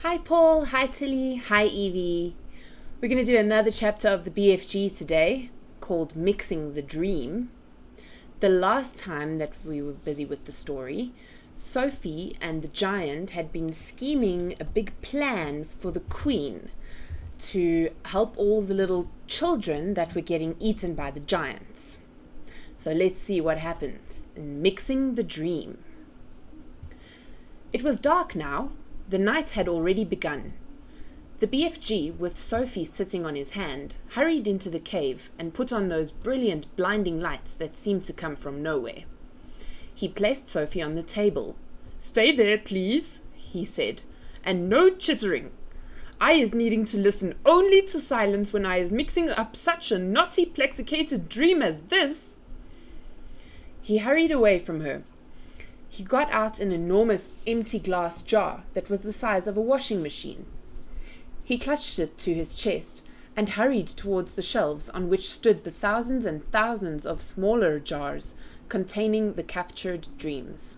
Hi Paul, hi Tilly, hi Evie. We're going to do another chapter of the BFG today called Mixing the Dream. The last time that we were busy with the story, Sophie and the giant had been scheming a big plan for the queen to help all the little children that were getting eaten by the giants. So let's see what happens in Mixing the Dream. It was dark now. The night had already begun. The BFG, with Sophie sitting on his hand, hurried into the cave and put on those brilliant blinding lights that seemed to come from nowhere. He placed Sophie on the table. "Stay there, please," he said, "and no chittering. I is needing to listen only to silence when I is mixing up such a naughty plexicated dream as this." He hurried away from her. He got out an enormous empty glass jar that was the size of a washing machine. He clutched it to his chest and hurried towards the shelves on which stood the thousands and thousands of smaller jars containing the captured dreams.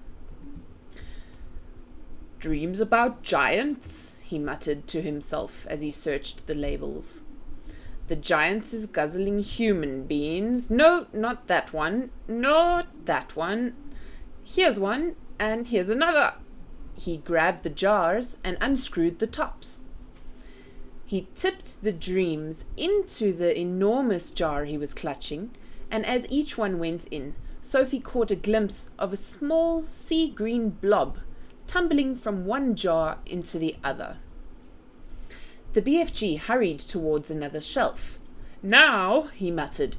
"Dreams about giants," he muttered to himself as he searched the labels. "The giants is guzzling human beings. No, not that one. Not that one. Here's one, and here's another." He grabbed the jars and unscrewed the tops. He tipped the dreams into the enormous jar he was clutching, and as each one went in, Sophie caught a glimpse of a small sea-green blob tumbling from one jar into the other. The BFG hurried towards another shelf. "Now," he muttered,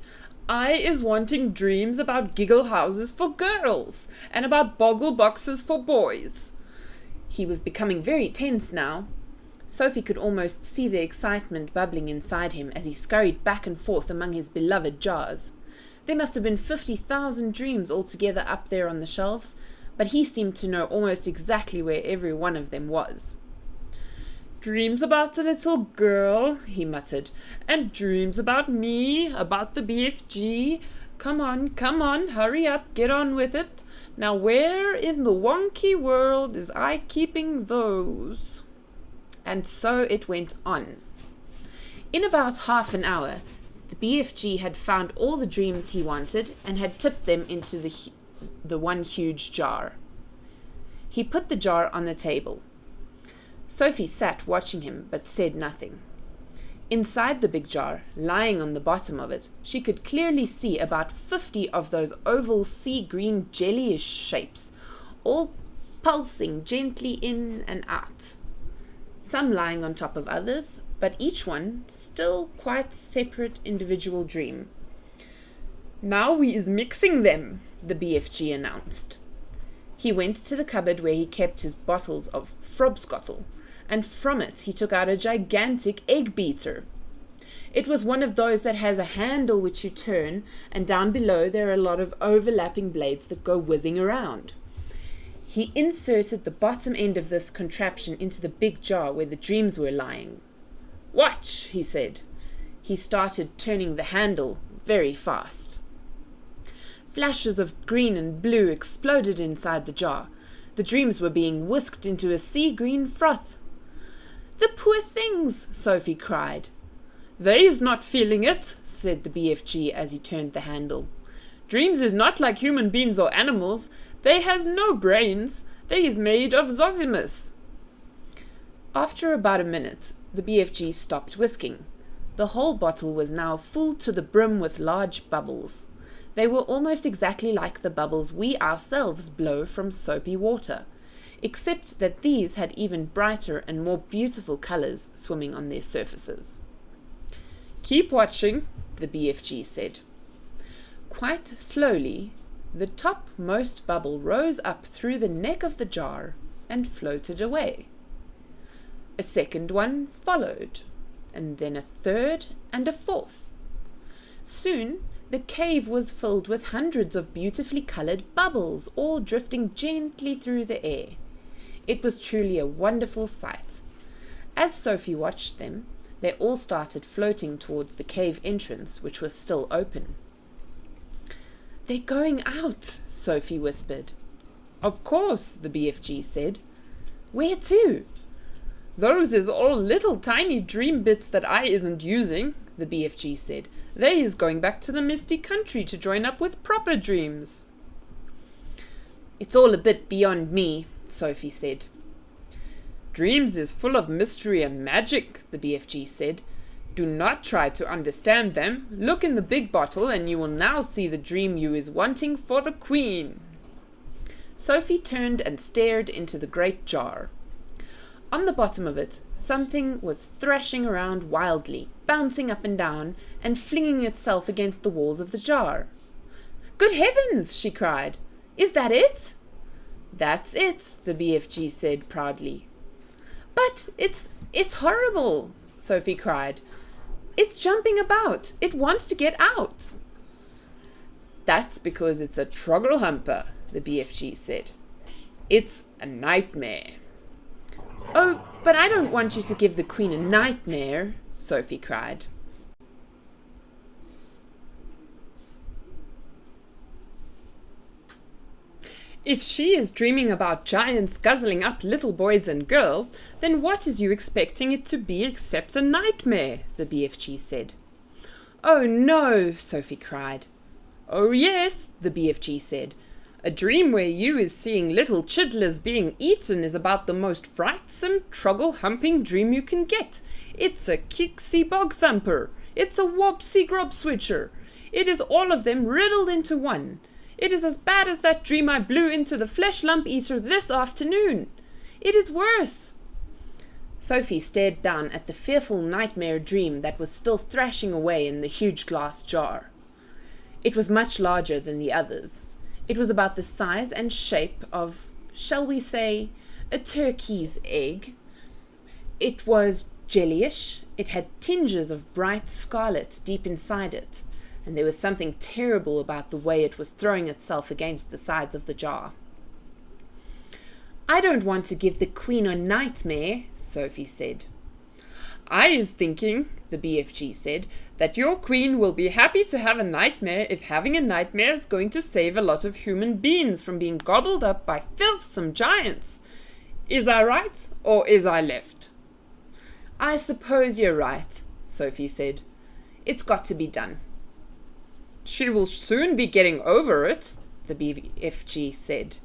"I is wanting dreams about giggle houses for girls and about boggle boxes for boys." He was becoming very tense now. Sophie could almost see the excitement bubbling inside him as he scurried back and forth among his beloved jars. There must have been 50,000 dreams altogether up there on the shelves, but he seemed to know almost exactly where every one of them was. "Dreams about a little girl," he muttered, "and dreams about me, about the BFG. Come on, hurry up, get on with it. Now where in the wonky world is I keeping those?" And so it went on. In about half an hour, the BFG had found all the dreams he wanted and had tipped them into the one huge jar. He put the jar on the table. Sophie sat watching him, but said nothing. Inside the big jar, lying on the bottom of it, she could clearly see about 50 of those oval sea-green jellyish shapes, all pulsing gently in and out. Some lying on top of others, but each one still quite separate individual dream. "Now we is mixing them," the BFG announced. He went to the cupboard where he kept his bottles of frobscottle, and from it he took out a gigantic egg beater. It was one of those that has a handle which you turn, and down below there are a lot of overlapping blades that go whizzing around. He inserted the bottom end of this contraption into the big jar where the dreams were lying. "Watch," he said. He started turning the handle very fast. Flashes of green and blue exploded inside the jar. The dreams were being whisked into a sea-green froth. "The poor things!" Sophie cried. "They's not feeling it," said the BFG as he turned the handle. "Dreams is not like human beings or animals. They has no brains. They is made of zosimus." After about a minute, the BFG stopped whisking. The whole bottle was now full to the brim with large bubbles. They were almost exactly like the bubbles we ourselves blow from soapy water, except that these had even brighter and more beautiful colors swimming on their surfaces. "Keep watching," the BFG said. Quite slowly, the topmost bubble rose up through the neck of the jar and floated away. A second one followed, and then a third and a fourth. Soon the cave was filled with hundreds of beautifully colored bubbles, all drifting gently through the air. It was truly a wonderful sight. As Sophie watched them, they all started floating towards the cave entrance, which was still open. "They're going out," Sophie whispered. "Of course," the BFG said. "Where to?" Those is all little tiny dream bits that I isn't using, the BFG said. They is going back to the misty country to join up with proper dreams. It's all a bit beyond me, Sophie said. Dreams is full of mystery and magic, the BFG said. Do not try to understand them. Look in the big bottle and you will now see the dream you is wanting for the Queen. Sophie turned and stared into the great jar. On the bottom of it, something was thrashing around wildly, bouncing up and down, and flinging itself against the walls of the jar. "Good heavens!" she cried. "Is that it?" "That's it," the BFG said proudly. "But it's horrible," Sophie cried. "It's jumping about. It wants to get out." "That's because it's a trogglehumper," the BFG said. "It's a nightmare." "Oh, but I don't want you to give the Queen a nightmare," Sophie cried. If she is dreaming about giants guzzling up little boys and girls, then what is you expecting it to be except a nightmare? The BFG said. "Oh no," Sophie cried. "Oh yes," the BFG said. "A dream where you is seeing little chidlers being eaten is about the most frightsome, troggle-humping dream you can get. It's a kicksy bog thumper. It's a wopsy grob switcher. It is all of them riddled into one. It is as bad as that dream I blew into the flesh lump eater this afternoon. It is worse." Sophie stared down at the fearful nightmare dream that was still thrashing away in the huge glass jar. It was much larger than the others. It was about the size and shape of, shall we say, a turkey's egg. It was jellyish. It had tinges of bright scarlet deep inside it, and there was something terrible about the way it was throwing itself against the sides of the jar. "I don't want to give the Queen a nightmare," Sophie said. "I is thinking," the BFG said, "that your Queen will be happy to have a nightmare if having a nightmare is going to save a lot of human beings from being gobbled up by filthsome giants. Is I right or is I left?" "I suppose you're right," Sophie said. "It's got to be done." "She will soon be getting over it," the BFG said.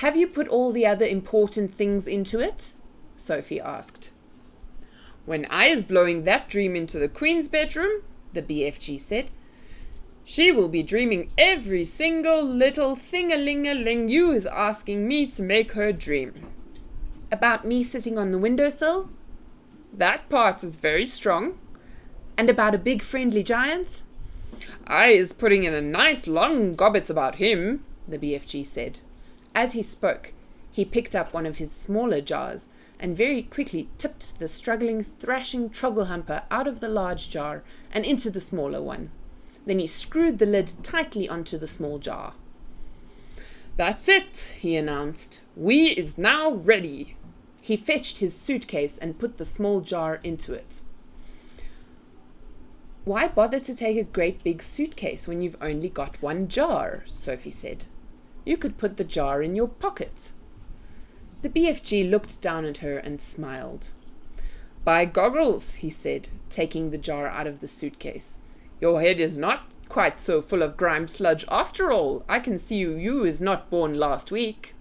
"Have you put all the other important things into it?" Sophie asked. "When I is blowing that dream into the Queen's bedroom," the BFG said, "she will be dreaming every single little thing-a-ling-a-ling you is asking me to make her dream." "About me sitting on the windowsill?" "That part is very strong." "And about a big friendly giant?" "I is putting in a nice long gobbet about him," the BFG said. As he spoke, he picked up one of his smaller jars and very quickly tipped the struggling, thrashing trogglehumper out of the large jar and into the smaller one. Then he screwed the lid tightly onto the small jar. "That's it," he announced. "We is now ready." He fetched his suitcase and put the small jar into it. "Why bother to take a great big suitcase when you've only got one jar?" Sophie said. "You could put the jar in your pocket." The BFG looked down at her and smiled. "By goggles," he said, taking the jar out of the suitcase. "Your head is not quite so full of grime sludge after all. I can see you is not born last week."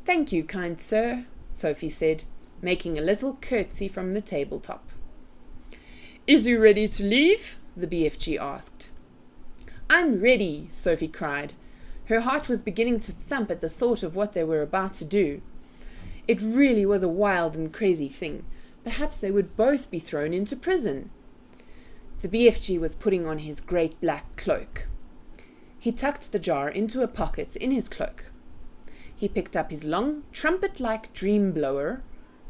"Thank you, kind sir," Sophie said, making a little curtsy from the tabletop. "Is you ready to leave?" the BFG asked. "I'm ready," Sophie cried. Her heart was beginning to thump at the thought of what they were about to do. It really was a wild and crazy thing. Perhaps they would both be thrown into prison. The BFG was putting on his great black cloak. He tucked the jar into a pocket in his cloak. He picked up his long, trumpet-like dream blower.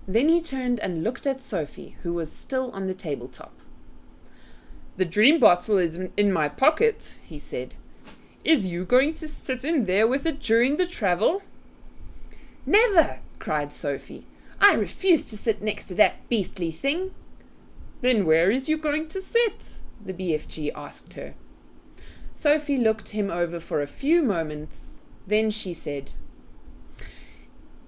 Then he turned and looked at Sophie, who was still on the tabletop. "The dream bottle is in my pocket," he said. "Is you going to sit in there with it during the travel?" "Never!" cried Sophie. "I refuse to sit next to that beastly thing." "Then where is you going to sit?" the BFG asked her. Sophie looked him over for a few moments. Then she said,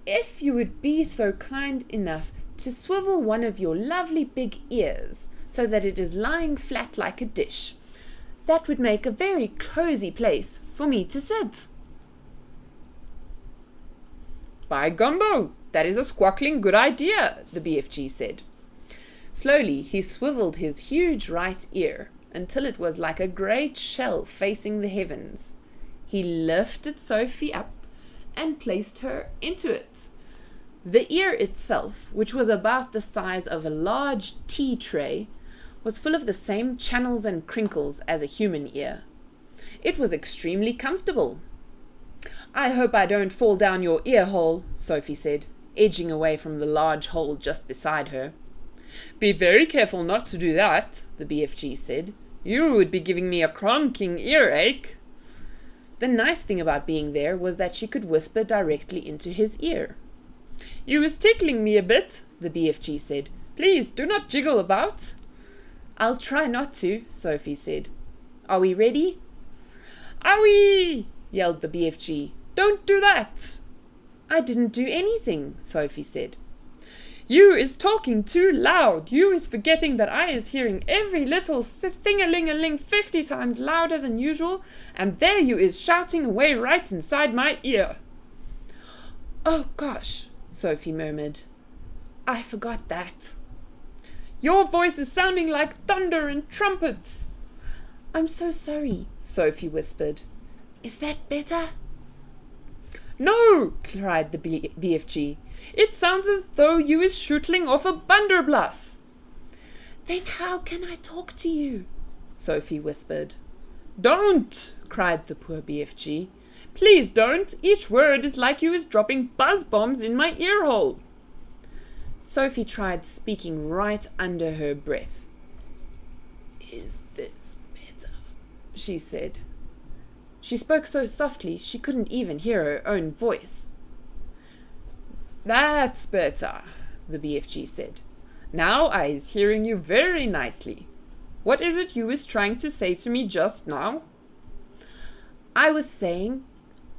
if you would be so kind enough to swivel one of your lovely big ears so that it is lying flat like a dish, that would make a very cozy place for me to sit." "By gumbo, that is a squackling good idea," the BFG said. Slowly he swiveled his huge right ear until it was like a great shell facing the heavens. He lifted Sophie up and placed her into it. The ear itself, which was about the size of a large tea tray, was full of the same channels and crinkles as a human ear. It was extremely comfortable. "I hope I don't fall down your ear hole," Sophie said, edging away from the large hole just beside her. "Be very careful not to do that," the BFG said. "You would be giving me a cronking earache." The nice thing about being there was that she could whisper directly into his ear. "You is tickling me a bit," the BFG said. "Please do not jiggle about." "I'll try not to," Sophie said. "Are we ready?" "Owie!" yelled the BFG. "Don't do that." "I didn't do anything," Sophie said. "You is talking too loud. You is forgetting that I is hearing every little thing-a-ling-a-ling 50 times louder than usual, and there you is shouting away right inside my ear." "Oh gosh," Sophie murmured. "I forgot that." "Your voice is sounding like thunder and trumpets." "I'm so sorry," Sophie whispered. "Is that better?" "No," cried the BFG. "It sounds as though you is shooting off a blunderbuss." "Then how can I talk to you?" Sophie whispered. "Don't," cried the poor BFG. "Please don't. Each word is like you is dropping buzz bombs in my ear hole." Sophie tried speaking right under her breath. "Is this better?" she said. She spoke so softly she couldn't even hear her own voice. "That's better," the BFG said. "Now I is hearing you very nicely. What is it you is trying to say to me just now?" "I was saying,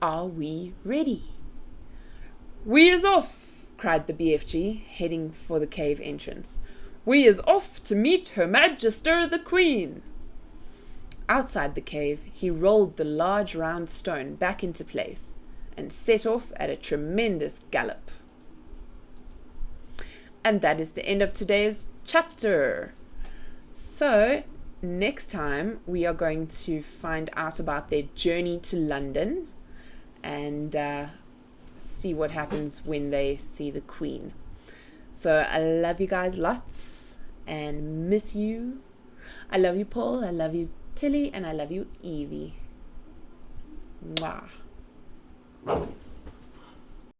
are we ready?" "We is off," cried the BFG, heading for the cave entrance. "We is off to meet Her Magister the Queen." Outside the cave, he rolled the large round stone back into place and set off at a tremendous gallop. And that is the end of today's chapter. So, next time we are going to find out about their journey to London and see what happens when they see the Queen. So, I love you guys lots and miss you. I love you, Paul. I love you, Tilly, and I love you, Evie. Mwah.